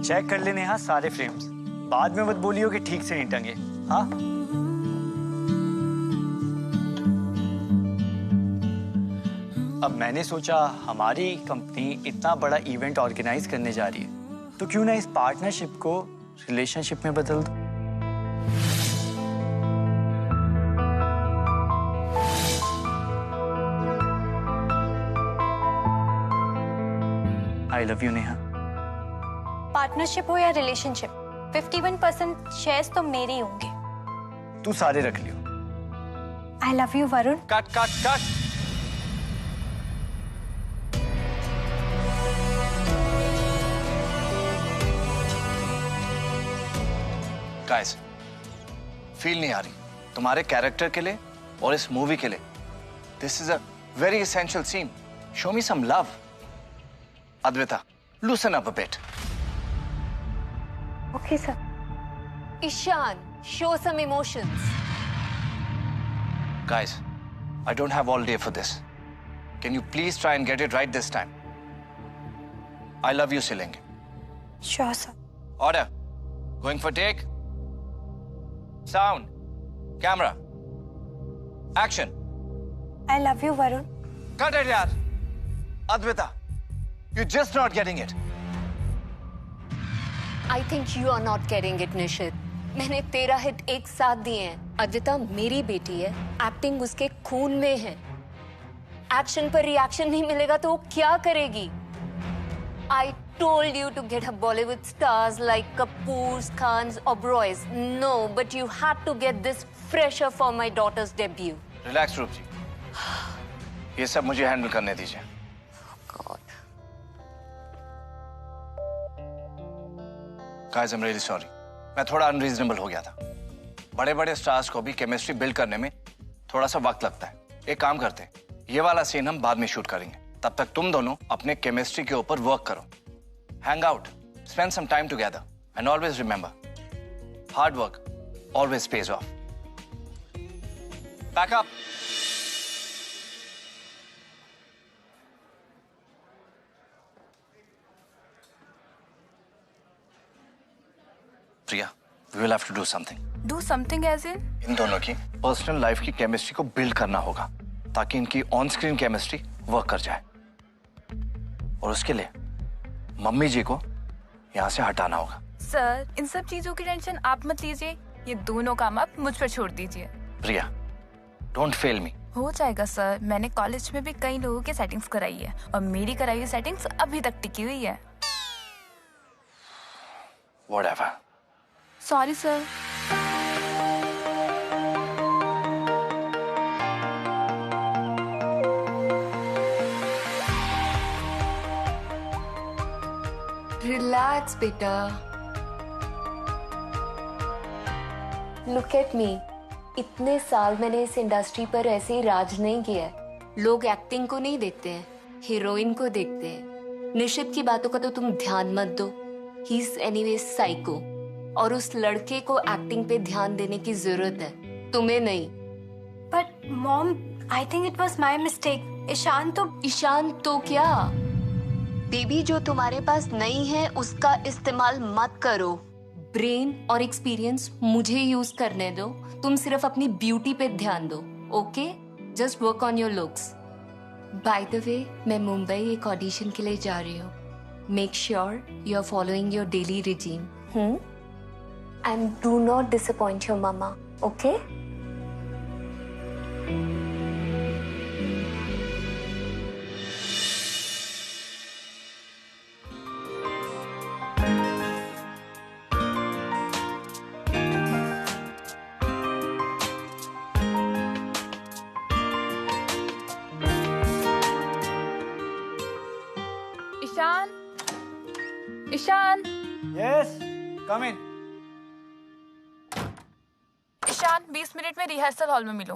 Check कर लेने हाँ सारे फ्रेम्स, बाद में मत बोलियो कि ठीक से नहीं टंगे। हाँ अब मैंने सोचा हमारी कंपनी इतना बड़ा इवेंट ऑर्गेनाइज करने जा रही है तो क्यों ना इस पार्टनरशिप को रिलेशनशिप में बदल दो। आई लव यू नेहा। पार्टनरशिप हो या रिलेशनशिप, 51% शेयर्स तो मेरे ही होंगे। तू सारे रख लियो। I love you Varun. Cut cut cut. Guys, feel नहीं आ रही तुम्हारे कैरेक्टर के लिए और इस मूवी के लिए। This is a very essential scene. Show me some love. Advita, loosen up a bit. Okay sir. Ishan, show some emotions. Guys, I don't have all day for this. Can you please try and get it right this time? I love you, Silenge. Sure, sir. Order. Going for take. Sound. Camera. Action. I love you Varun. Cut it, yaar. Advita, you're just not getting it. I think you are not getting it, Nishit. मैंने 13 hit एक साथ दिए हैं। अद्विता मेरी बेटी है, acting उसके खून में है। एक्शन पर रिएक्शन नहीं मिलेगा तो वो क्या करेगी? I told you to get a Bollywood stars like Kapoor's, Khan's, Oberoi's. No, but you had to get this fresher for my daughter's debut. Relax, रूप जी। ये सब मुझे हैंडल करने दीजिए। God. Guys, I'm really sorry. मैं थोड़ा unreasonable हो गया था। बड़े बड़े स्टार्स को भी केमिस्ट्री बिल्ड करने में थोड़ा सा वक्त लगता है। एक काम करते हैं, ये वाला सीन हम बाद में शूट करेंगे। तब तक तुम दोनों अपने केमिस्ट्री के ऊपर वर्क करो। Hang out, spend some time together and always remember, hard work always pays off. Back up. Priya, we will have to do something. Do something as in? इन दोनों की पर्सनल लाइफ की केमिस्ट्री को build करना होगा ताकि इनकी on screen chemistry work कर जाए। और उसके लिए मम्मी जी को यहाँ से हटाना होगा। सर, इन सब चीजों की टेंशन आप मत लीजिए, ये दोनों काम आप मुझ पर छोड़ दीजिए। प्रिया, डोंट फेल मी। हो जाएगा सर, मैंने कॉलेज में भी कई लोगों की सेटिंग्स कराई है और मेरी कराई हुई सेटिंग्स अभी तक टिकी हुई है। Whatever. Sorry sir. Relax, बेटा। Look at me. इतने साल मैंने इस इंडस्ट्री पर ऐसे ही राज नहीं किया है। लोग एक्टिंग को नहीं देखते हैं, हीरोइन को देखते हैं। निशित की बातों का तो तुम ध्यान मत दो। He is anyway psycho. और उस लड़के को एक्टिंग पे ध्यान देने की जरूरत है, तुम्हें नहीं। But mom, I think it was my mistake. Ishan तो क्या? बेबी जो तुम्हारे पास नहीं है उसका इस्तेमाल मत करो। ब्रेन और एक्सपीरियंस मुझे यूज करने दो, तुम सिर्फ अपनी ब्यूटी पे ध्यान दो। Okay, just work on your looks. By the way, मैं मुंबई एक ऑडिशन के लिए जा रही हूँ। Make sure you are following your daily regime. And do not disappoint your mama, okay? Ishaan, Ishaan. Yes, come in. Ishaan, 20 minute में रिहर्सल हॉल में मिलो।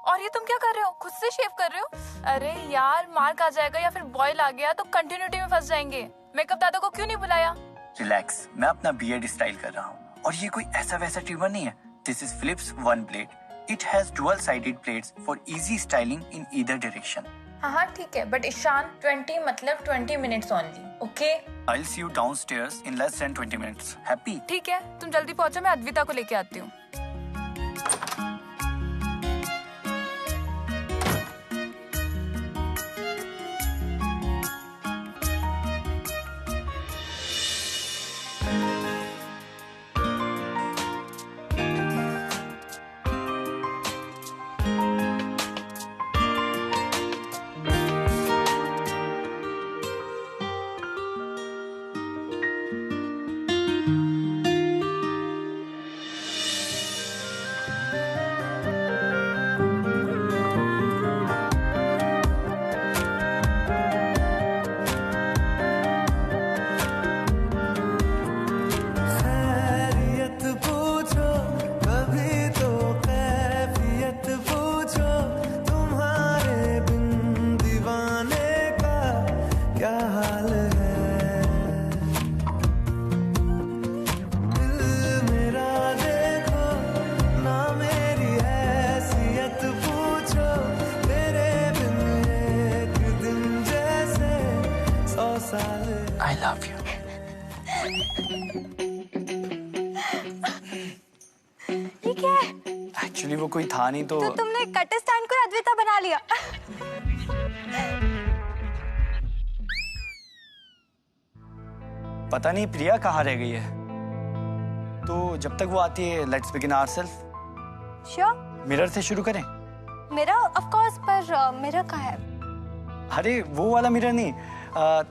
और ये तुम क्या कर रहे हो? खुद से शेव कर रहे हो? अरे यार, मार्क आ जाएगा या फिर बॉयल आ गया तो कंटिन्यूटी में फंस जाएंगे। मेकअप दादा को क्यों नहीं बुलाया? रिलैक्स, मैं अपना बियर्ड स्टाइल कर रहा हूँ और ये कोई ऐसा वैसा ट्रिमर नहीं है। This is Philips One Blade. It has dual-sided blades for easy styling in either direction. हाँ हाँ ठीक है, बट ईशान 20 मतलब 20 minutes only, okay? I'll see you downstairs in less than 20 minutes. Happy? ठीक है, तुम जल्दी पहुंचो, मैं अद्विता को लेके आती हूँ। I love you. ये क्या है? Actually वो कोई था नहीं तो तुमने कटर स्टैंड को अद्विता बना लिया। पता नहीं प्रिया कहाँ रह गई है। तो जब तक वो आती है let's begin ourselves. Sure. Mirror से शुरू करें? मिरर ऑफ कोर्स, पर मिरर कहाँ है? अरे वो वाला मिरर नहीं।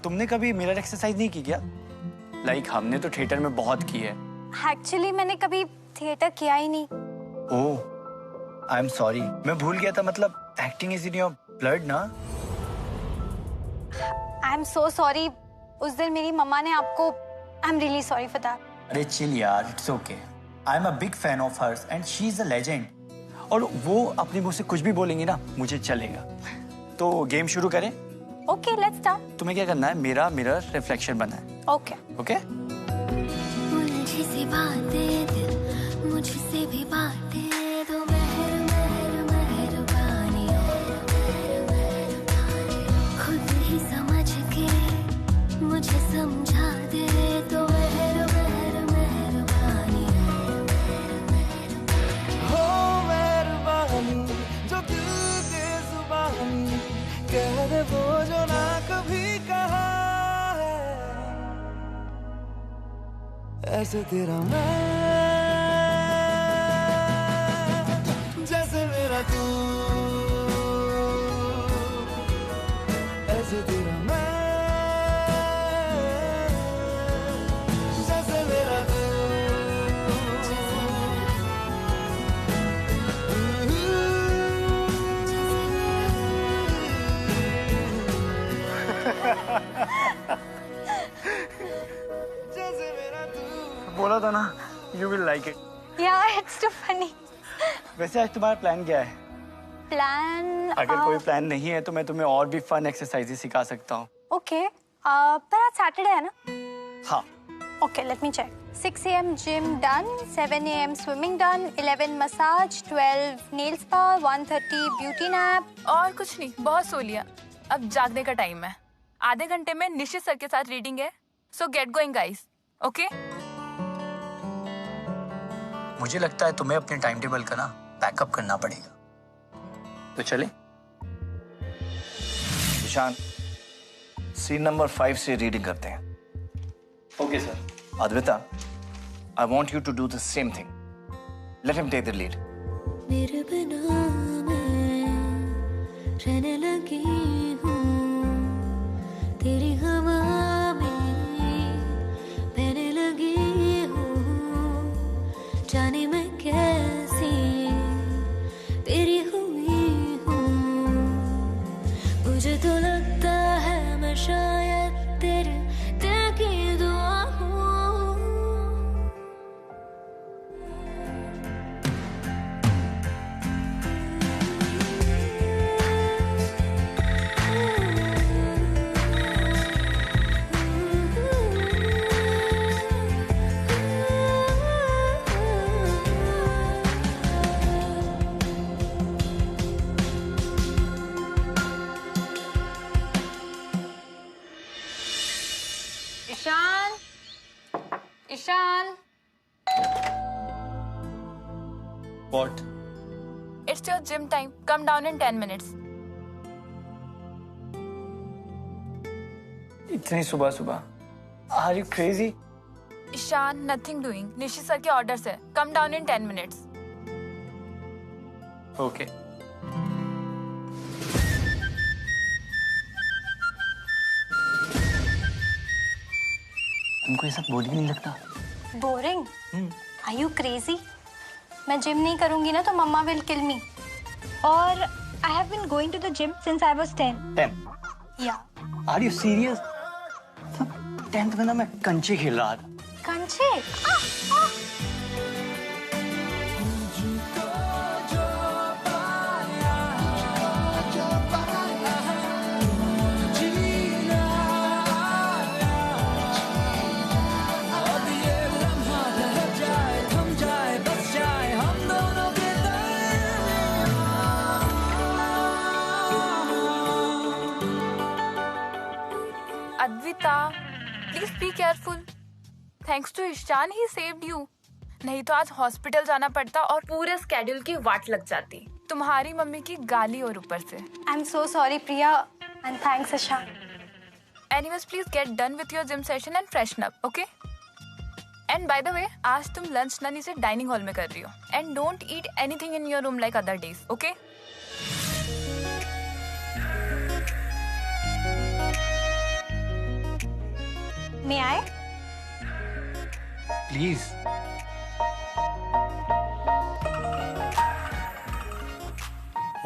तुमने कभी मिरर एक्सरसाइज नहीं की क्या? लाइक हमने तो थिएटर में बहुत की है। एक्चुअली मैंने कभी थिएटर किया ही नहीं। ओह आई एम सॉरी, मैं भूल गया था। मतलब acting is in your blood ना। I am so sorry. उस दिन मेरी मम्मा ने आपको, I am really sorry for that. अरे चिल यार, it's okay. I am a big fan of hers and she is a legend. और वो अपने मुंह से कुछ भी बोलेंगी ना, मुझे चलेगा। तो गेम शुरू करें? Okay let's start. तुम्हें क्या करना है, मेरा मिरर रिफ्लेक्शन बना है। Okay okay? मुझसे बातें दिल मुझसे भी बातें दो, मेहर मेहर मेहरबानी खुद ही समझ के मुझे समझा दे, तो मेहर मेहर मेहरबानी हो मेहरबानी जो दिल के जुबानी कह दे वो जो ना कभी कहा है, ऐसे तेरा मैं जैसे मेरा तू, ऐसे तेरा मैं जैसे मेरा तू। जैसे मेरा तू। बोला था ना, यू विल लाइक इट। या इट्स टू फनी। वैसे आज तुम्हारा प्लान क्या है? प्लान अगर कोई प्लान नहीं है तो मैं तुम्हें और भी फन एक्सरसाइजेस सिखा सकता हूँ। ओके, पर आज सैटरडे है ना? हाँ। Okay let me check. 6 AM gym done, 7 AM swimming done, 11 massage, 12 nail spa, 1:30 beauty nap. और कुछ नहीं, बहुत सो लिया, अब जागने का टाइम है। आधे घंटे में निश्चित सर के साथ रीडिंग है, सो गेट गोइंग गाइस, ओके? मुझे लगता है तुम्हें अपने टाइम टेबल का ना बैकअप करना पड़ेगा। तो चले? ईशान, सीन नंबर 5 से रीडिंग करते हैं। Okay sir. Advita, I want you to do the same thing. Let him take the lead. मेरे बिना मैं रहने लगी हूँ, तेरी हवा में बहने लगी हूँ, जाने मैं कैसी तेरी हुई हूँ, मुझे तो लगता है मैं शायद तेरे दिल की दुआ हूँ। Ishan, What? it's your gym time. Come down in 10 minutes. इतनी सुबह सुबह? Are you crazy? Ishaan, nothing doing. Nishi sir के orders है. Come down in 10 minutes. Okay. तुमको ये सब बोरिंग नहीं लगता? बोरिंग? Are you crazy? मैं जिम नहीं करूंगी ना तो मम्मा will kill me. और I have been going to the gym since I was 10. 10? Yeah. Are you serious? 10th में ना मैं कंचे खेल रहा था. कंचे? Advita, please be careful. Thanks to Ishaan ही सेव्ड यू. नहीं तो आज हॉस्पिटल जाना पड़ता और पूरे स्केड्यूल की वाट लग जाती. तुम्हारी मम्मी की गाली और ऊपर से. I'm so sorry Priya and thanks Ishan. Anyways, please get done with your gym session and freshen up, okay? And by the way, आज तुम लंच ना नीचे डाइनिंग हॉल में कर रही हो. And don't eat anything in your room like other days, okay? May I? Please.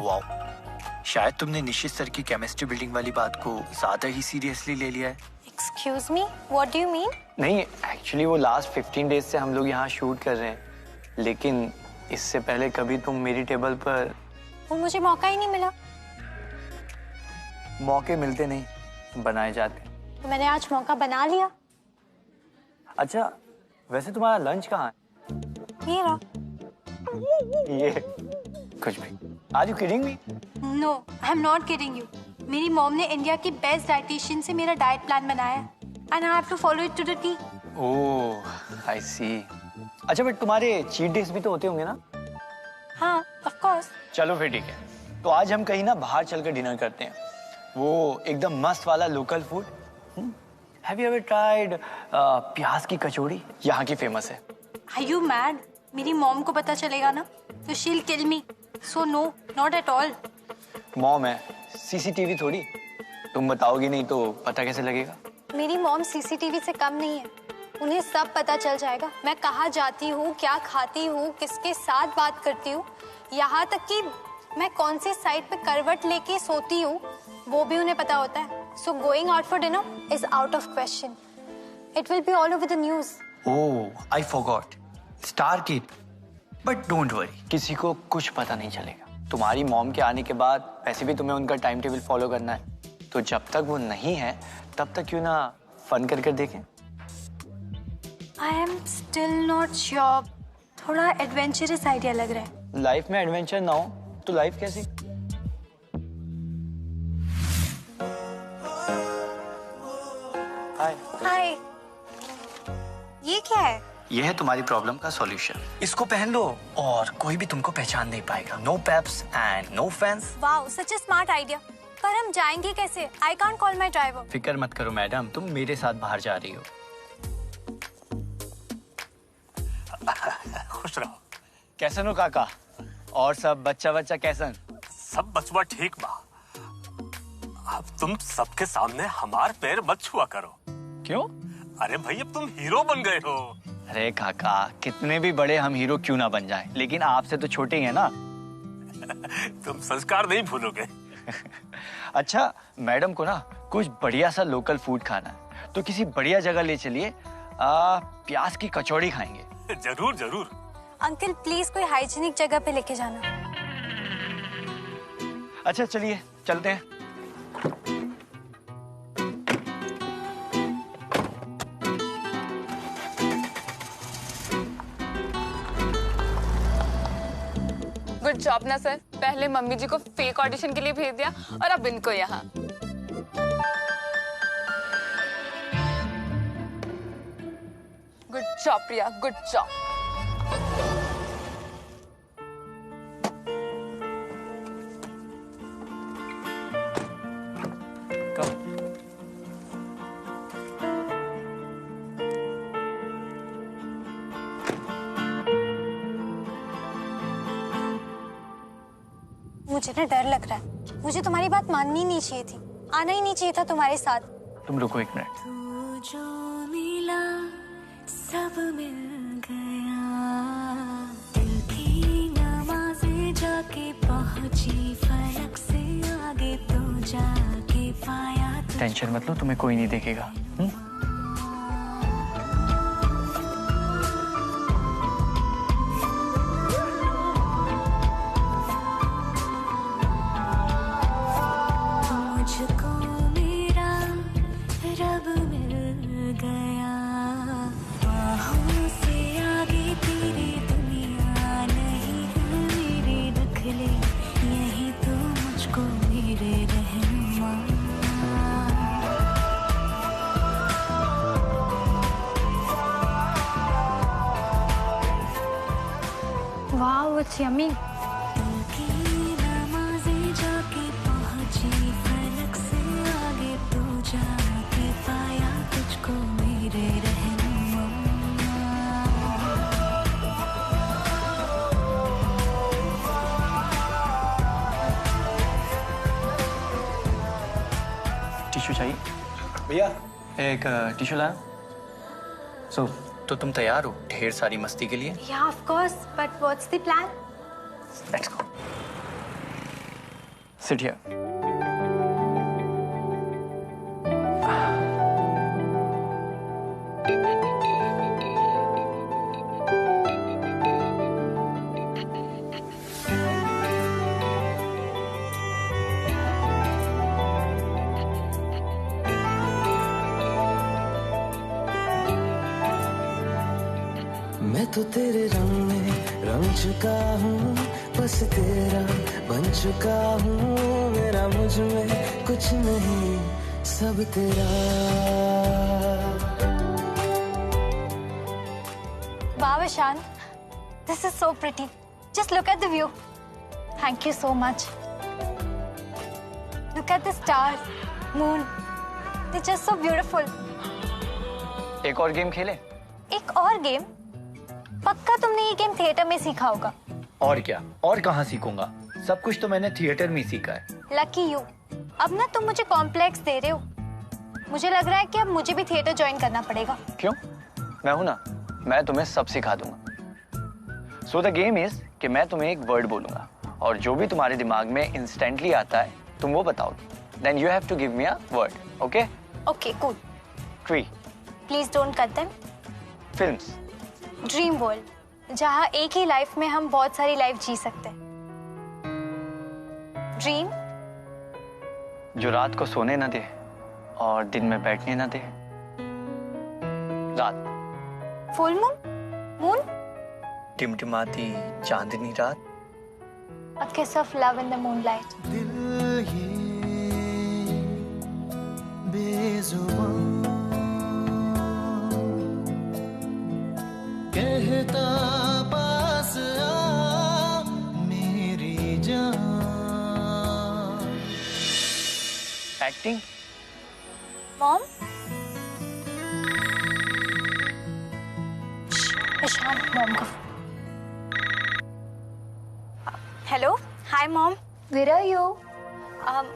Wow, शायद तुमने निशित सर की केमिस्ट्री बिल्डिंग वाली बात को ज्यादा ही सीरियसली ले लिया है. Excuse me? What do you mean? नहीं, एक्चुअली वो लास्ट 15 डेज से हम लोग यहाँ शूट कर रहे हैं, लेकिन इससे पहले कभी तुम मेरी टेबल पर. वो मुझे मौका ही नहीं मिला. मौके मिलते नहीं, बनाए जाते. तो मैंने आज मौका बना लिया. अच्छा, वैसे तुम्हारा लंच कहाँ है? ये रहा. ये कुछ भी. Are you kidding me? No, I'm not kidding you. मेरी मॉम ने इंडिया की बेस्ट डाइटिशियन से मेरा डाइट प्लान बनाया है. And I have to follow it to the T. Oh, I see. अच्छा, बट तुम्हारे चीट डेज भी तो होते होंगे ना? हाँ, of course. चलो फिर ठीक है. तो आज हम कहीं ना बाहर चलकर डिनर करते हैं. वो एकदम मस्त वाला local food. Have you ever tried प्याज की कचौड़ी? यहाँ की फेमस है. Are you mad? मेरी मॉम को पता चलेगा ना तो she'll kill me. So no, not at all. Mom है, सीसीटीवी थोड़ी. तुम बताओगी नहीं तो पता कैसे लगेगा? मेरी मॉम सीसीटीवी से कम नहीं है. उन्हें सब पता चल जाएगा. मैं कहाँ जाती हूँ, क्या खाती हूँ, किसके साथ बात करती हूँ, यहाँ तक कि मैं कौन सी साइड पे करवट लेके सोती हूँ वो भी उन्हें पता होता है. So going out for dinner is out of question. It will be all over the news. Oh, I forgot. Star Kid. But don't worry, किसी को कुछ पता नहीं चलेगा. तुम्हारी मॉम के आने के बाद वैसे भी तुम्हें उनका टाइम टेबल फॉलो करना है, तो जब तक वो नहीं है तब तक क्यों ना फन कर कर देखें. I am still not sure. थोड़ा एडवेंचरस आइडिया लग रहा है. लाइफ में एडवेंचर ना हो तो लाइफ कैसी? हाय. हाय. ये क्या है? ये है तुम्हारी प्रॉब्लम का सॉल्यूशन. इसको पहन लो और कोई भी तुमको पहचान नहीं पाएगा. No paps and no fans. Wow, such a smart idea. पर हम जाएंगे कैसे? I can't call my driver. फिक्र मत करो मैडम, तुम मेरे साथ बाहर जा रही हो. खुश रहो. कैसन हो काका? और सब बच्चा कैसन? सब बचवा ठीक बा. अब तुम सबके सामने हमार पैर मत छुआ करो. क्यों? अरे भाई, अब तुम हीरो बन गए हो. अरे काका, कितने भी बड़े हम हीरो क्यों ना बन जाएं, लेकिन आपसे तो छोटे ही हैं ना. तुम संस्कार नहीं भूलोगे. अच्छा, मैडम को ना कुछ बढ़िया सा लोकल फूड खाना है, तो किसी बढ़िया जगह ले चलिए. प्याज की कचौड़ी खाएंगे. जरूर जरूर. अंकल प्लीज कोई हाइजीनिक जगह पे लेके जाना. अच्छा चलिए चलते हैं. गुड जॉब ना सर. पहले मम्मी जी को फेक ऑडिशन के लिए भेज दिया और अब इनको यहाँ. गुड जॉब प्रिया, गुड जॉब। मुझे ना डर लग रहा है। मुझे तुम्हारी बात माननी नहीं चाहिए थी, आना ही नहीं चाहिए था तुम्हारे साथ। तुम रुको 1 मिनट। तू जो मिला सब मिल गया, दिल की नमाज़ें जाके पहुंची फलक से आगे, तो जाके पाया टेंशन मत लो, तुम्हें कोई नहीं देखेगा। मुझको मेरा रब मिल गया, बाहों से आगे तेरी दुनिया नहीं है मेरी, रख ले यही तो मुझको मेरे रहनुमा। वाह, इट्स यम्मी। दिल की नमाज़ें जाके पहुंची फलक से आगे, तो जाके पाया तुझको मेरे रहनुमा। टिश्यू चाहिए भैया? एक टिश्यू लाया। सो तो तुम तैयार हो ढेर सारी मस्ती के लिए? Yeah, of course, but what's the plan? Let's go. Sit here. मैं तो तेरे रंग में रंग चुका हूँ, बस तेरा बन चुका हूँ, मेरा मुझ में कुछ नहीं सब तेरा। Wow, Ishant, this is so pretty. Just look at the view. Thank you so much. Look at the stars, moon. They're just so beautiful. एक और गेम खेले? एक और गेम? पक्का तुमने ये गेम थिएटर में सीखा होगा। और क्या, और कहाँ सीखूंगा? सब कुछ तो मैंने थिएटर में सीखा है। Lucky you. अब ना तुम मुझे कॉम्प्लेक्स दे रहे हो। मुझे लग रहा है कि अब मुझे भी थिएटर ज्वाइन करना पड़ेगा। क्यों? मैं हूं ना, मैं तुम्हें सब सिखा दूंगा। सो द गेम इज कि मैं तुम्हें एक वर्ड बोलूंगा और जो भी तुम्हारे दिमाग में इंस्टेंटली आता है तुम वो बताओगे। Then you have to give me a word, okay? Okay, cool. Tree. Please don't cut them. Films. Dream world, जहाँ एक ही लाइफ में हम बहुत सारी लाइफ जी सकते हैं। ड्रीम, जो रात को सोने ना दे और दिन में बैठने ना दे। रात। फुल मून, मून, टिमटिमाती चांदनी रात। A kiss of love in the moonlight. दिल ये बेजुबान कहता पास आ मेरी जान। एक्टिंग। Mom? Ishant, mom का। Hello, hi mom. Where are you?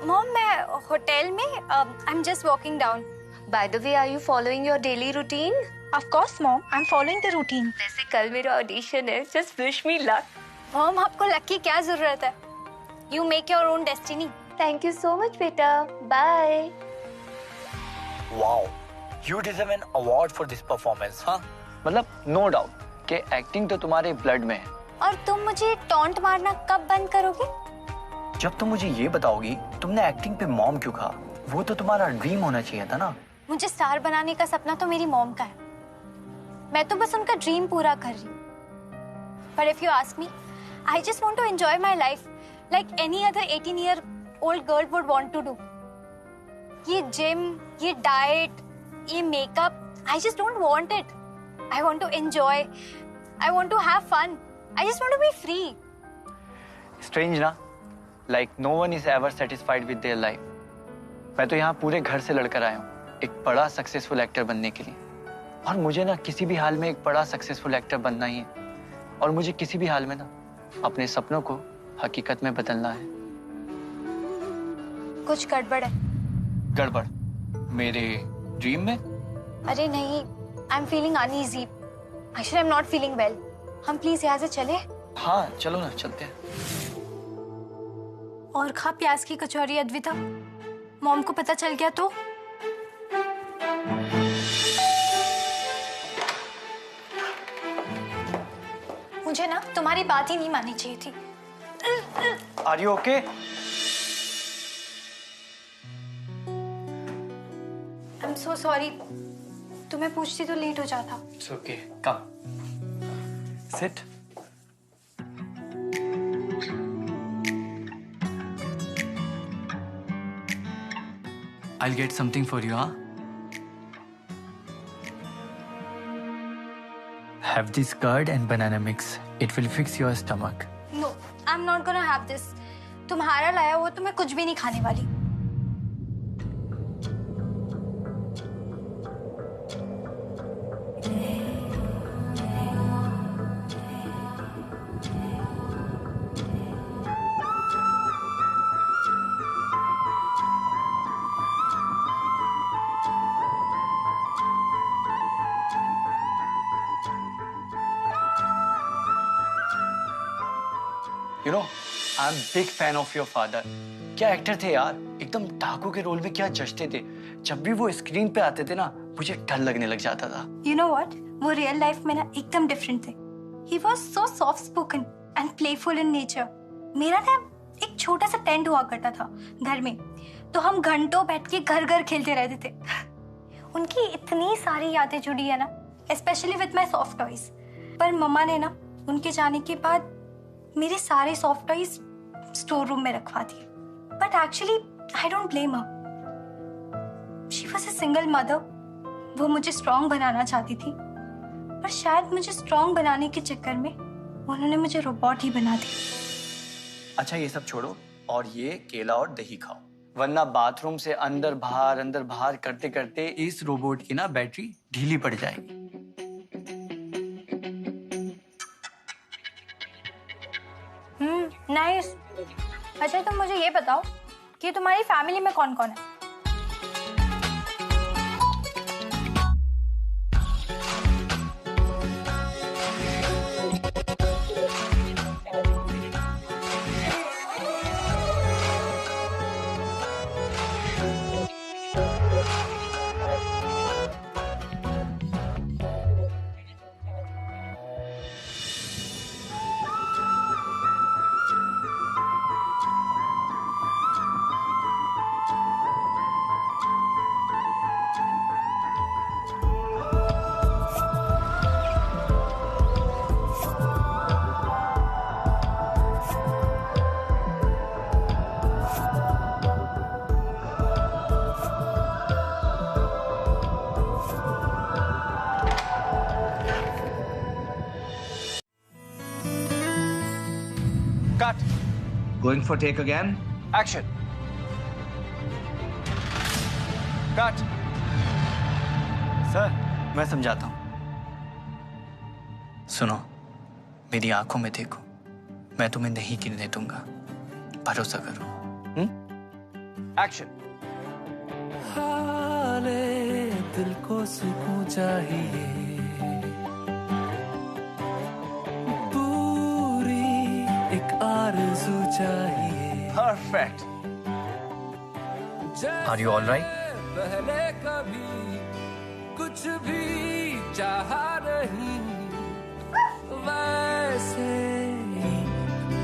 Mom मैं होटल में, I'm just walking down. By the way, are you following your daily routine? Of course mom, I'm following the routine. वैसे कल मेरा audition है, just wish me luck. Mom आपको luck की क्या जरूरत है? You make your own destiny. Thank you so much, बेटा. Bye. Wow, you deserve an award for this performance, हाँ? मतलब no doubt कि एक्टिंग तो तुम्हारे ब्लड में है। और तुम मुझे टॉन्ट मारना कब बंद करोगे? जब तुम मुझे ये बताओगी तुमने एक्टिंग पे मॉम क्यों कहा, वो तो तुम्हारा ड्रीम होना चाहिए था ना। मुझे स्टार बनाने का सपना तो मेरी मॉम का है, मैं तो बस उनका ड्रीम पूरा कर रही हूँ। But if you ask me, I just want to enjoy my life like any other 18-year-old girl would want to do. ये जिम, ये डाइट, ये makeup, I just don't want it. I want to enjoy. I want to have fun. I just want to be free. Strange ना? Like no one is ever satisfied with their life. मैं तो यहाँ पूरे घर से लड़कर आया हूँ एक बड़ा सक्सेसफुल एक्टर बनने के लिए, और मुझे ना किसी भी हाल में एक बड़ा सक्सेसफुल एक्टर बनना ही है, और मुझे किसी भी हाल में ना अपने सपनों को हकीकत में बदलना है। कुछ गड़बड़ है। गड़बड़? मेरे ड्रीम में? अरे नहीं, I am feeling uneasy. Actually I am not feeling well. हम प्लीज यहाँ से चले? हाँ चलो ना, चलते हैं। और खा प्याज की कचौरी अद्विता। मॉम को पता चल गया तो? मुझे ना तुम्हारी बात ही नहीं माननी चाहिए थी। Are you okay? I'm so sorry. तुम्हें पूछती तो लेट हो जाता। It's okay. Come. Sit. I'll get something for you, huh? Have this curd and banana mix. It will fix your stomach. No, I'm not gonna have this. तुम्हारा लाया हुआ तो मैं कुछ भी नहीं खाने वाली। You know, I'm big fan of your father. क्या एक्टर थे यार, एकदम डाकू के रोल में क्या जचते थे। जब भी वो स्क्रीन पे आते थे ना, मुझे डर लगने लग जाता था। You know what? वो रियल लाइफ में ना एकदम डिफरेंट थे। He was so soft spoken and playful in nature. मेरा ना एक छोटा सा टेंट हुआ करता था घर में, तो हम घंटों बैठ के घर घर खेलते रहते थे। उनकी इतनी सारी यादें जुड़ी है ना, specially with my soft toys. पर मम्मा ने ना उनके जाने के बाद मेरे सारे सॉफ्ट टॉयज स्टोर रूम में रखवा दिए। But actually I don't blame her. She was a single mother. वो मुझे स्ट्रॉन्ग बनाना चाहती थी, पर शायद मुझे स्ट्रॉन्ग बनाने के चक्कर में उन्होंने मुझे रोबोट ही बना दिया। अच्छा ये सब छोड़ो और ये केला और दही खाओ, वरना बाथरूम से अंदर बाहर करते करते इस रोबोट की ना बैटरी ढीली पड़ जाएगी। नाइस। अच्छा तुम मुझे ये बताओ कि तुम्हारी फैमिली में कौन कौन है? Cut. Going for take again. Action. Cut. Sir मैं समझाता हूँ। सुनो, मेरी आंखों में देखो, मैं तुम्हें नहीं गिरने दूंगा, भरोसा करो। Action. हाले दिल को सुकून चाहिए, आरज़ू चाहिए। Perfect. Are you all right? पहले कभी कुछ भी चाहा नहीं, वैसे ही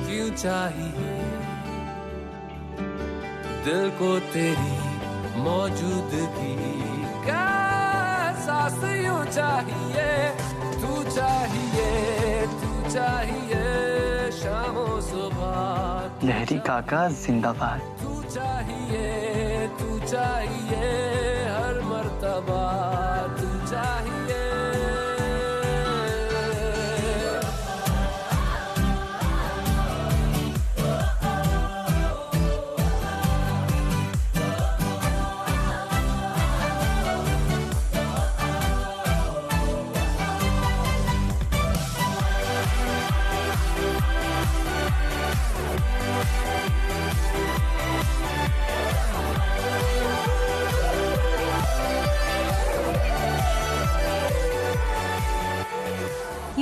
क्यों चाहिए दिल को तेरी मौजूदगी का एहसास यूं चाहिए। तू चाहिए, तू चाहिए शामों सुबह। लहरी काका जिंदाबाद। तू चाहिए हर मर्तबा, तू चाहिए।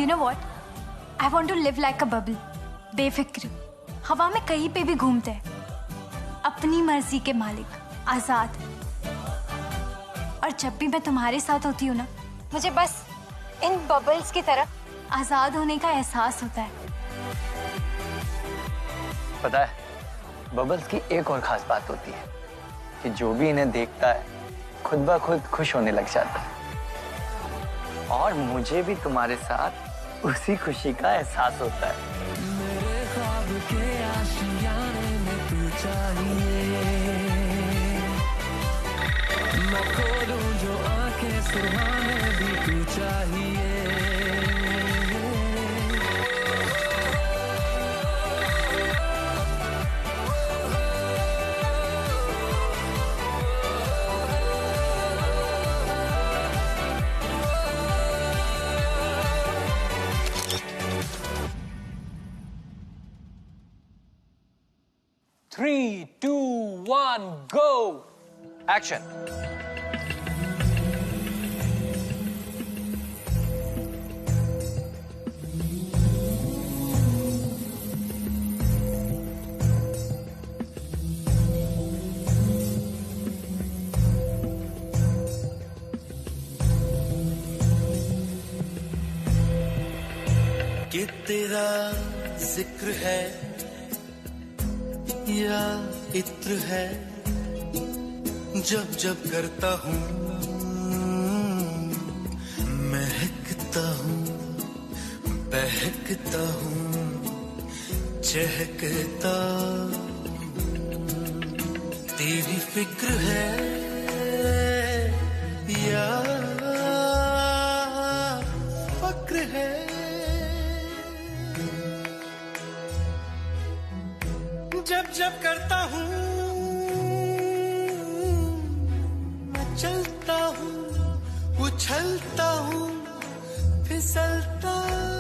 No what, I want to live like a bubble, बेफिक्र, हवा में कहीं पे भी घूमते हैं, अपनी मर्जी के मालिक, आजाद। और जब भी मैं तुम्हारे साथ होती हूँ ना, मुझे बस इन बबल्स की तरह आजाद होने का एहसास होता है। पता है, बबल्स की एक और खास बात होती है कि जो भी इन्हें देखता है खुद ब खुद खुश होने लग जाता है। और मुझे भी तुम्हारे साथ उसी खुशी का एहसास होता है। मेरे ख्वाब के आशियाने में तू चाहिए, मैं खोलूं जो आंखें सुहाने भी तू चाहिए। Three, two, one, go! Action! कि तेरा जिक्र है या इत्र है, जब जब करता हूँ महकता हूँ, बहकता हूँ, चहकता हूँ। तेरी फिक्र है या फक्र है, जब जब करता हूँ मैं चलता हूँ, उछलता हूँ, फिसलता हूँ,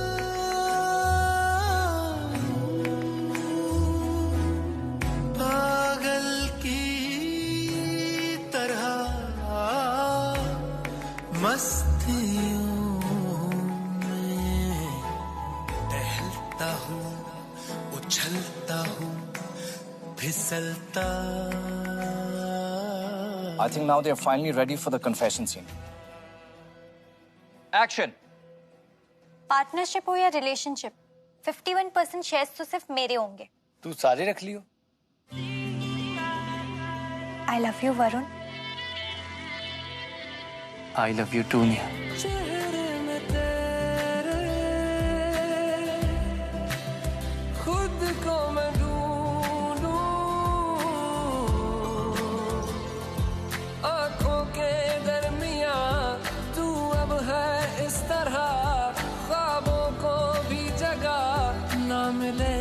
पागल की तरह मस्तियों में टहलता हूँ, उछलता हूँ, फिसलता। I think now they are finally ready for the confession scene. Action! Partnership हो या रिलेशनशिप, 51% शेयर्स तो सिर्फ मेरे होंगे। तू सारे रख लियो। I love you Varun. I love you too Nia. चेहरे में तेरे खुद को मैं ढूंढूं, आंखों के दरमियां तू अब है इस तरह, ख्वाबों को भी जगह ना मिले।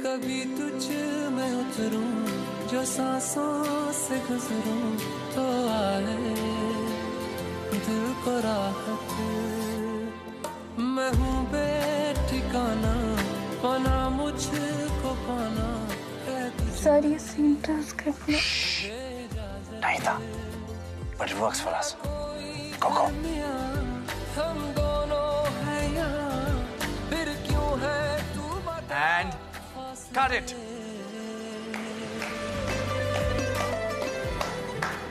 कभी तुझ में उतरूं, जो सांसों से गुजरूं, तो आए दिल को राहत। मैं हूँ बेठिकाना, पाना मुझको पाना है तुझे। सर ये सीन ट्रांसक्रिप्ट में नहीं था, but it works for us. Go, go. हम दोनों हैं यहाँ, फिर क्यों है तू बता। And cut it.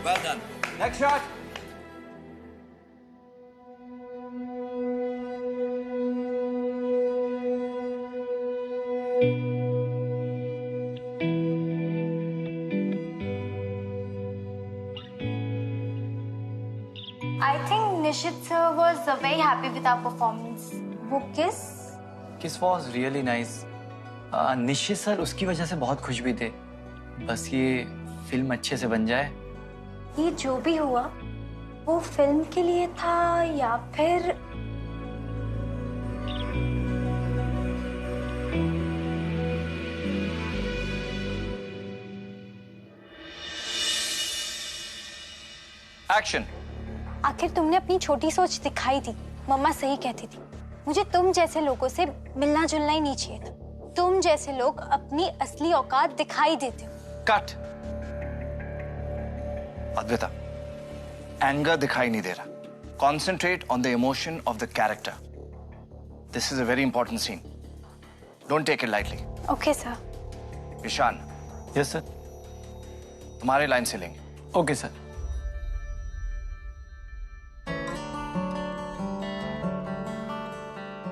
Well done. Next shot. I think Nishit sir was very happy with our performance. वो किस वॉज रियली नाइस। निश्चित सर उसकी वजह से बहुत खुश भी थे। बस ये फिल्म अच्छे से बन जाए। ये जो भी हुआ वो फिल्म के लिए था या फिर Action. आखिर तुमने अपनी छोटी सोच दिखाई थी। मम्मा सही कहती थी, मुझे तुम जैसे लोगों से मिलना जुलना ही नहीं चाहिए था। तुम जैसे लोग अपनी असली औकात दिखाई देते हो। Cut. अद्वैता, एंगर दिखाई नहीं दे रहा. Concentrate on the emotion of the character. This is a very important scene. Don't take it lightly. Okay sir. Ishaan, yes sir. तुम्हारे लाइन से लेंगे. Okay sir.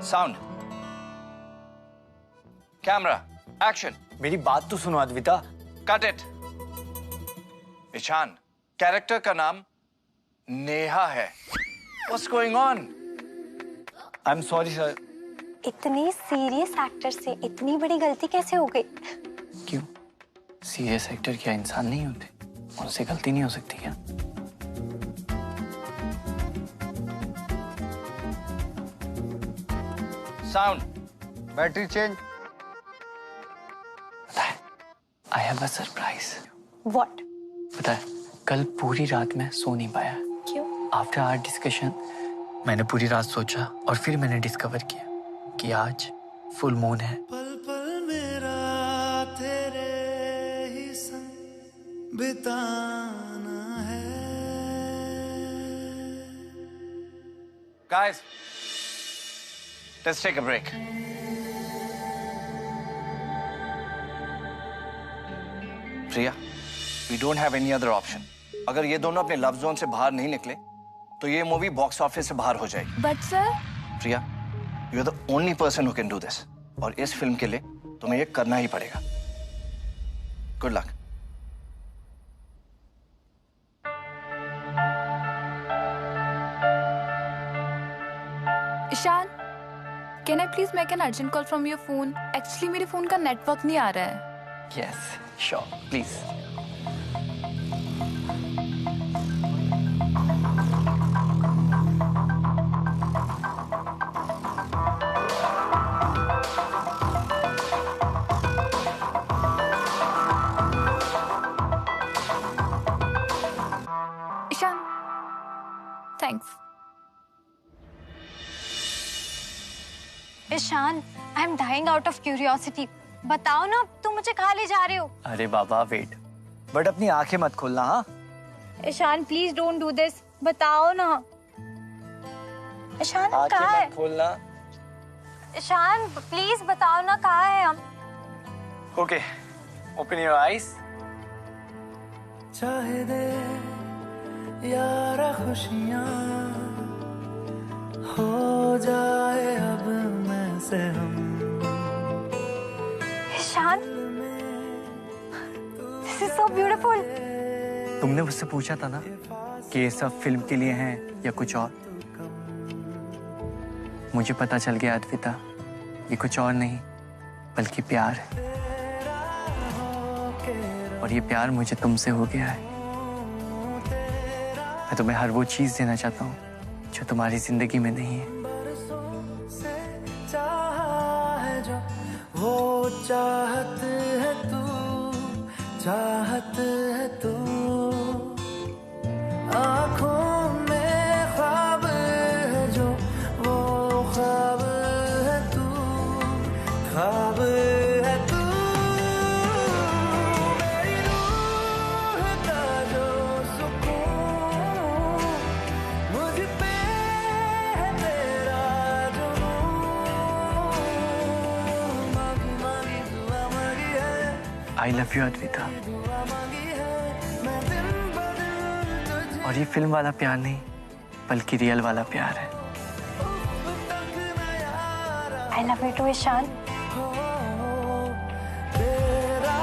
Sound, camera, action. मेरी बात तो सुनो Advita. Cut it. Ishaan, character का नाम नेहा है. What's going on? I'm sorry sir. इतने सीरियस एक्टर से इतनी बड़ी गलती कैसे हो गई? क्यों? सीरियस एक्टर क्या इंसान नहीं होते? उनसे गलती नहीं हो सकती क्या? Sound, battery change. पता है, I have a surprise. What? पता है, कल पूरी रात मैं सो नहीं पाया। क्यों? आफ्टर आवर डिस्कशन मैंने पूरी रात सोचा और फिर मैंने डिस्कवर किया कि आज फुल मून है। पल पल मेरा तेरे ही संग बिताना है। guys, let's take a break. Priya, we don't have any other option. अगर ये दोनों अपने लव जोन से बाहर नहीं निकले तो ये मूवी बॉक्स ऑफिस से बाहर हो जाएगी। But sir, Priya, you are the only person who can do this और इस फिल्म के लिए तुम्हें ये करना ही पड़ेगा। Good luck. Ishaan, can I please make an urgent call from your phone? Actually मेरे फोन का नेटवर्क नहीं आ रहा है। Yes, sure, please. Ishaan, thanks. Ishaan, I am dying out of curiosity. बताओ ना, तुम मुझे कहाँ ले जा रहे हो? अरे बाबा वेट, बट अपनी आंखें मत खोलना। हाँ Ishaan please don't do this. बताओ ना। ईशान हम कहाँ है? मत खोलना। ईशान प्लीज बताओ ना, कहाँ है हम? Okay, open your eyes. चाहे दे यारा खुशियाँ हो जाए अब मैं से हम। Ishaan, this is so beautiful. तुमने मुझसे पूछा था ना कि ये सब फिल्म के लिए हैं या कुछ और। मुझे पता चल गया अद्विता, ये कुछ और नहीं बल्कि प्यार है। और ये प्यार मुझे तुमसे हो गया है। मैं तुम्हें हर वो चीज देना चाहता हूँ जो तुम्हारी जिंदगी में नहीं है। वो चाहत है तू, चाहत है तू, आँखों में ख्वाब है जो, वो ख्वाब है तू, ख्वाब है तू, मेरी रूह का जो सुकून, मुझ पे है तेरा जुनून, मांगी मांगी दुआ मांगी है, आई लव यू अद्विता। दुआ मांगी है, मैं दिन ब दिन तुझे और ये फिल्म वाला प्यार नहीं बल्कि रियल वाला प्यार है। I love you too Ishaan. तेरा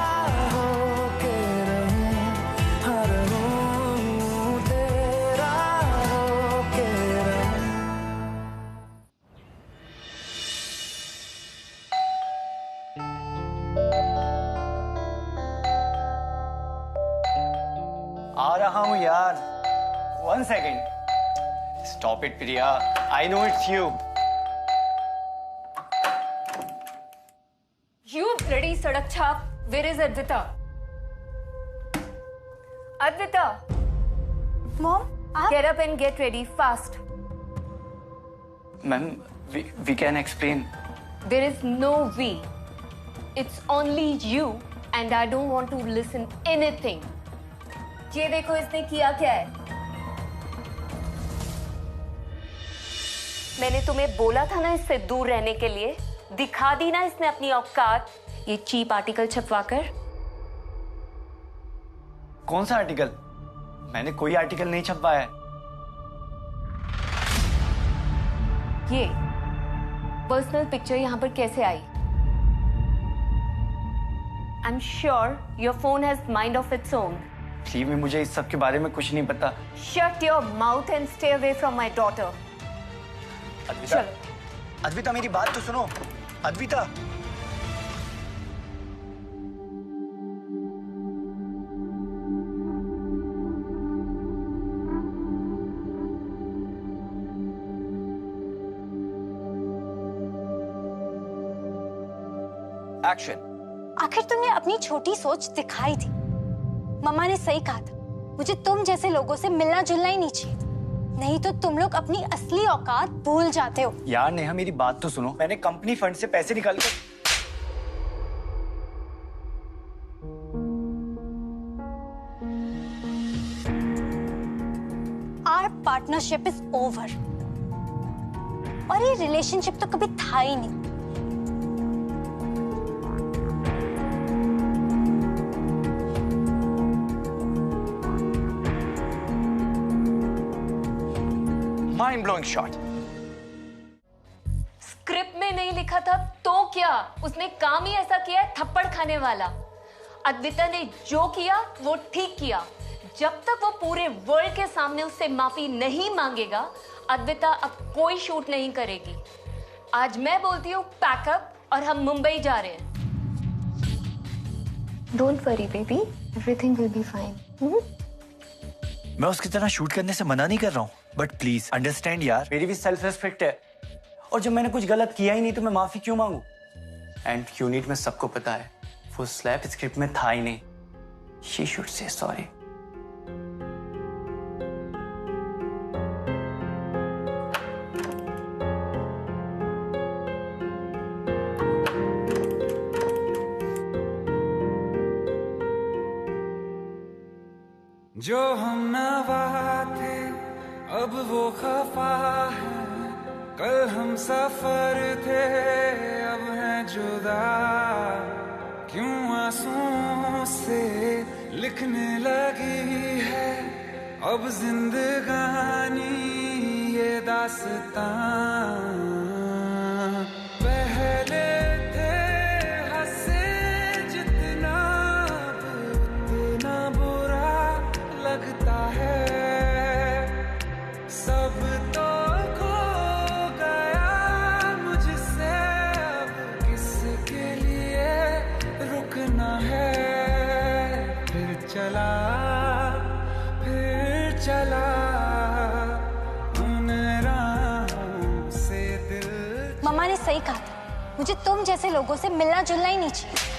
होके रहूं, हर रहूं, तेरा होके रहूं। आ रहा हूँ यार। 1 second. Stop it Priya, I know it's you. You bloody सड़क छाप! Where is Advita? Advita, mom, आप? get up and get ready fast. Ma'am, we can explain. There is no we. It's only you, and I don't want to listen anything. ये देखो इसने किया क्या है? मैंने तुम्हें बोला था ना इससे दूर रहने के लिए। दिखा दी ना इसने अपनी औकात, ये चीप आर्टिकल छपवाकर। कौन सा आर्टिकल? मैंने कोई आर्टिकल नहीं छपवाया है। ये पर्सनल पिक्चर यहाँ पर कैसे आई? I am sure your phone has mind of its own. Please में मुझे इस सब के बारे में कुछ नहीं पता। Shut your mouth and stay away from my daughter. Advaita, Advaita मेरी बात तो सुनो। अद्विता, एक्शन। आखिर तुमने अपनी छोटी सोच दिखाई थी। मम्मा ने सही कहा था, मुझे तुम जैसे लोगों से मिलना जुलना ही नहीं चाहिए था। नहीं तो तुम लोग अपनी असली औकात भूल जाते हो। यार नेहा मेरी बात तो सुनो। मैंने कंपनी फंड से पैसे निकाल कर आवर पार्टनरशिप इज ओवर। और ये रिलेशनशिप तो कभी था ही नहीं। Mind blowing shot. स्क्रिप्ट में नहीं लिखा था तो क्या? उसने काम ही ऐसा किया है, थप्पड़ खाने वाला। अद्विता ने जो किया वो ठीक किया। जब तक वो पूरे वर्ल्ड के सामने उससे माफी नहीं मांगेगा, अद्विता अब कोई शूट नहीं करेगी। आज मैं बोलती हूँ पैकअप और हम मुंबई जा रहे हैं। Don't worry baby, everything will be fine. मैं उसकी तरह शूट करने से मना नहीं कर रहा हूँ, बट प्लीज अंडरस्टैंड यार, मेरी भी सेल्फ रिस्पेक्ट है। और जब मैंने कुछ गलत किया ही नहीं तो मैं माफी क्यों मांगू? एंड यूनिट में सबको पता है वो स्लैप स्क्रिप्ट में था ही नहीं। She should say sorry. जो हम नवा थे अब वो खफा है, कल हम सफर थे अब हैं जुदा। क्यों आंसुओं से लिखने लगी है अब जिंदगानी ये दास्तां। पहले थे हंसे जितना उतना बुरा लगता है। सब तो खो गया मुझसे, अब किसके लिए रुकना है। फिर चला उन राहों से दिल। मम्मा ने सही कहा था, मुझे तुम जैसे लोगों से मिलना जुलना ही नहीं चाहिए।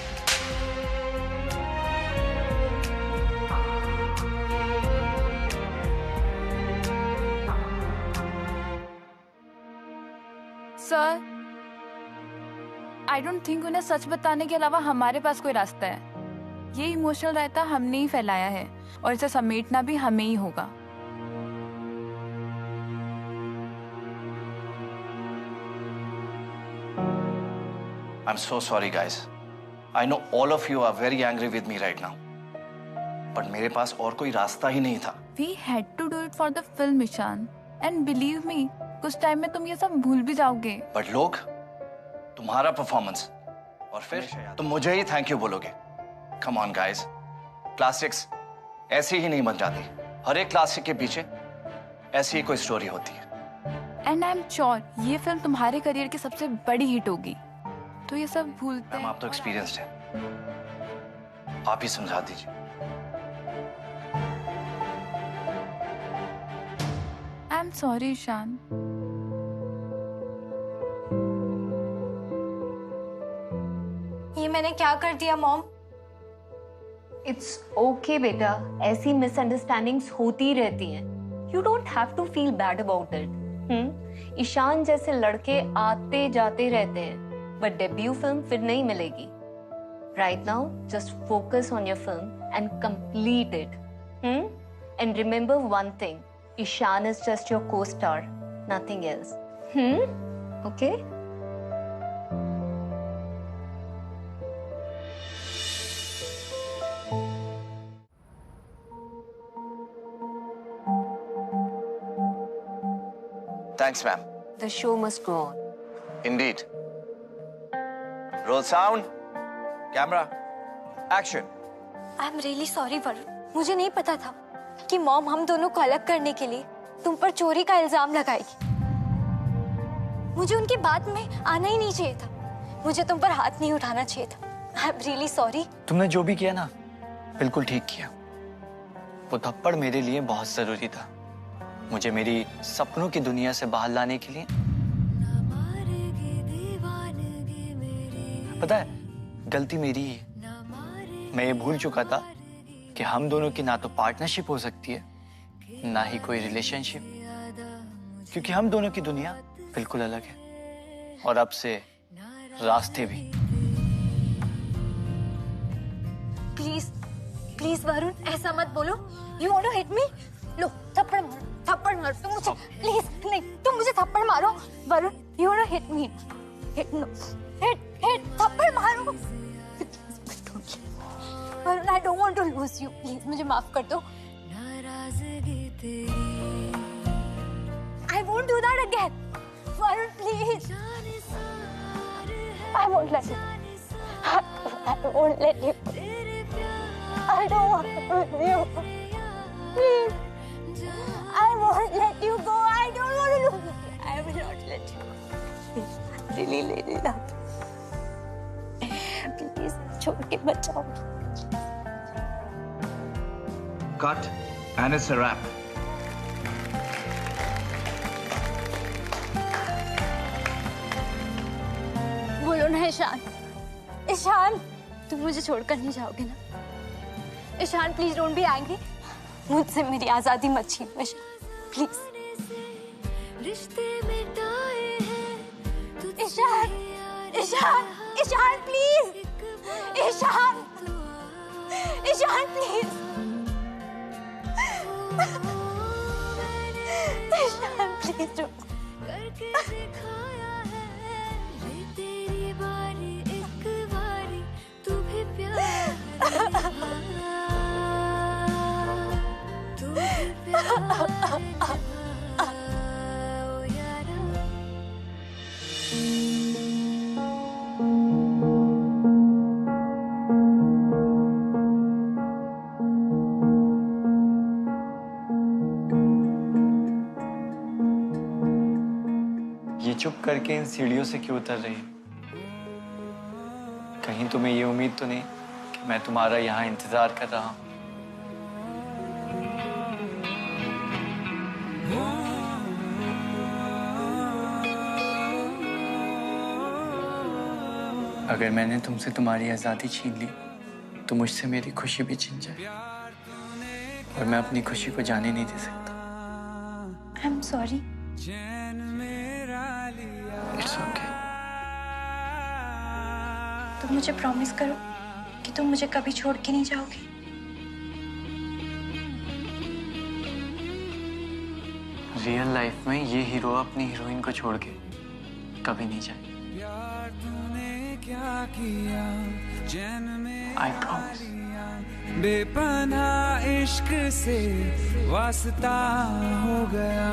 सर, आई डोंट थिंक उन्हें सच बताने के अलावा हमारे पास कोई रास्ता है। ये इमोशनल रायता हमने ही फैलाया है और इसे समेटना भी हमें ही होगा। I'm so sorry guys. I know all of you are very angry with me right now. But मेरे पास और कोई रास्ता ही नहीं था। We had to do it for the film, Ishaan. And believe me, कुछ टाइम में तुम ये सब भूल भी जाओगे। But लोग, तुम्हारा परफॉर्मेंस और फिर तुम मुझे ही थैंक यू बोलोगे। Come on guys, क्लासिक्स ऐसी ही नहीं बन जाती। हर एक क्लासिक के पीछे ऐसी ही कोई स्टोरी होती है। And I'm sure ये फिल्म तुम्हारे करियर की सबसे बड़ी हिट होगी। तो ये सब भूलते हैं। आप तो एक्सपीरियंस्ड हैं, आप ही समझा दीजिए। I'm sorry, Ishan. ये मैंने क्या कर दिया मॉम? इट्स ओके बेटा, ऐसी मिसअंडरस्टैंडिंग्स होती रहती हैं। You don't have to feel bad about it. Ishaan जैसे लड़के आते जाते रहते हैं, बट डेब्यू फिल्म फिर नहीं मिलेगी। Right now just focus on your film and complete it. And remember one thing, Ishaan is just your co-star, nothing else. Okay. Thanks, ma'am. The show must go on. Indeed. Roll sound. Camera. Action. I am really sorry Varun, मुझे नहीं पता था कि mom हम दोनों को अलग करने के लिए तुम पर चोरी का इल्जाम लगाएगी। मुझे उनकी बात में आना ही नहीं चाहिए था, मुझे तुम पर हाथ नहीं उठाना चाहिए था। आई एम रियली सॉरी। तुमने जो भी किया ना, बिल्कुल ठीक किया। वो थप्पड़ मेरे लिए बहुत जरूरी था, मुझे मेरी सपनों की दुनिया से बाहर लाने के लिए। पता है, गलती मेरी ही है। मैं ये भूल चुका था कि हम दोनों की ना तो पार्टनरशिप हो सकती है, ना ही कोई रिलेशनशिप, क्योंकि हम दोनों की दुनिया बिल्कुल अलग है और अब से रास्ते भी। प्लीज प्लीज वरुण, ऐसा मत बोलो। You want to hit me? लो थप्पड़ मारो, थप्पड़ मारो तुम मुझे। प्लीज नहीं, तुम मुझे थप्पड़ मारो Varun. You want to hit me? Hit no, hit थप्पड़ मारो Varun. I don't want to lose you, please मुझे माफ कर दो। I won't do that again Varun, please. I won't let you, I won't let you. I don't want to lose you. Please. I won't let you go. I don't want to lose you. I will not let you go. Please. Really, really love you. Please, छोड़ के बचाओ. Cut. And it's a wrap. बोलो ना ईशान, ईशान, तुम मुझे छोड़कर नहीं जाओगे ना? Ishaan please don't be angry, मुझसे मेरी आजादी मत छीन Ishaan, please. Ishaan, Ishaan, Ishaan please, Ishaan, Ishaan please, Ishaan please don't. ये चुप करके इन सीढ़ियों से क्यों उतर रही है? कहीं तुम्हें ये उम्मीद तो नहीं कि मैं तुम्हारा यहाँ इंतजार कर रहा हूँ? अगर मैंने तुमसे तुम्हारी आजादी छीन ली तो मुझसे मेरी खुशी भी छीन जाए और मैं अपनी खुशी को जाने नहीं दे सकता। I am sorry. It's okay. तुम मुझे प्रॉमिस करो कि तुम मुझे कभी छोड़ के नहीं जाओगे। रियल लाइफ में ये हीरो अपनी हीरोइन को छोड़ के कभी नहीं जाए। I promise. बेपनाह इश्क से वास्ता हो गया।